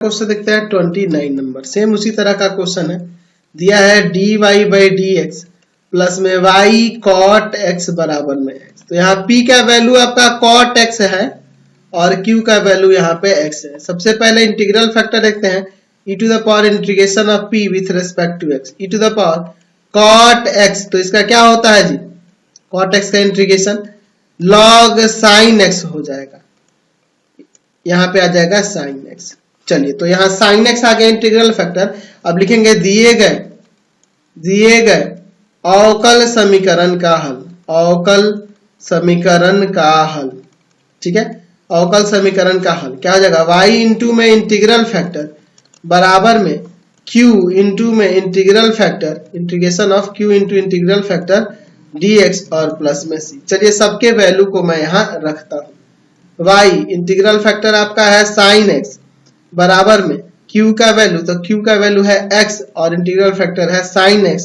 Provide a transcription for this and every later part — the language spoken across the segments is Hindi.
क्वेश्चन देखते हैं 29 नंबर। सेम उसी तरह का क्वेश्चन है, दिया है dy by D x plus में y cot x बराबर में x। तो यहाँ p का वैल्यू आपका cot x है और q का वैल्यू यहाँ पे x है। सबसे पहले इंटीग्रल फैक्टर देखते हैं, e to the power integration of p with respect to x, e to the power cot x। तो इसका क्या होता है जी, cot x का इंटीग्रेशन log sin x हो जाएगा, यहाँ पे आ जाएगा sin x। चलिए तो यहाँ sin x आ गया इंटीग्रल फैक्टर। अब लिखेंगे दिए गए अवकल समीकरण का हल, अवकल समीकरण का हल, ठीक है। अवकल समीकरण का हल क्या हो जाएगा, y इंटू में इंटीग्रल फैक्टर बराबर में q इंटू में integral factor, integration of q into integral factor dx और प्लस में c। चलिए सबके वैल्यू को मैं यहाँ रखता हूँ। y इंटीग्रल फैक्टर आपका है sin x बराबर में q का वैल्यू, तो q का वैल्यू है x और इंटीग्रल फैक्टर है sin x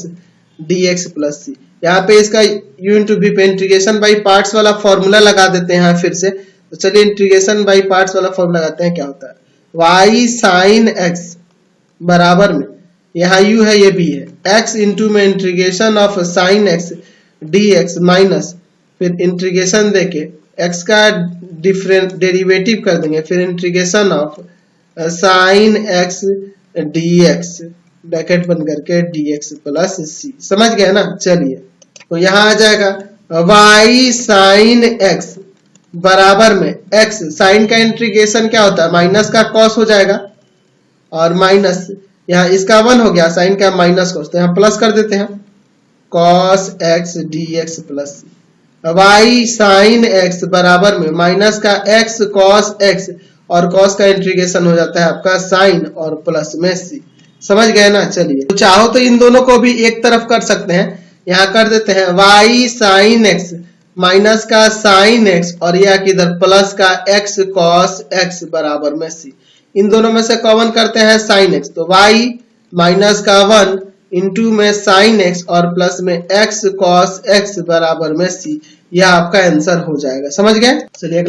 dx plus c। यहाँ पे इसका u इंटू v पे इंटीग्रेशन बाई पार्ट्स वाला फॉर्मूला लगा देते हैं फिर से। तो चलिए इंटीग्रेशन बाई पार्ट्स वाला फॉर्मूला लगाते हैं, क्या होता है y sin x बराबर में, यहाँ u है ये भी है, x इंटू में integration of sin x dx minus फिर इंटीग्रेशन देके x का डिफरेंट डेरिवेटिव कर देंगे, फिर integration of sin x dx bracket बन करके dx प्लस c। समझ गए ना। चलिए तो यहाँ आ जाएगा y sin x बराबर में x, sin का इंटीग्रेशन क्या होता है, माइनस का cos हो जाएगा और माइनस यहाँ इसका 1 हो गया, sin का माइनस cos, तो यहाँ प्लस कर देते हैं cos x dx plus c। y sin x बराबर में माइनस का x cos x और cos का इंटीग्रेशन हो जाता है आपका sin और प्लस में c। समझ गए ना। चलिए तो चाहो तो इन दोनों को भी एक तरफ कर सकते हैं, यहाँ कर देते हैं y sin x माइनस का sin x और यह किधर प्लस का x cos x बराबर में c। इन दोनों में से कॉमन करते हैं sin x, तो y माइनस का 1 इंटू में sin x और प्लस में x cos x बराबर में c। यह आपका आंसर हो जाएगा। समझ गए। चलिए अगला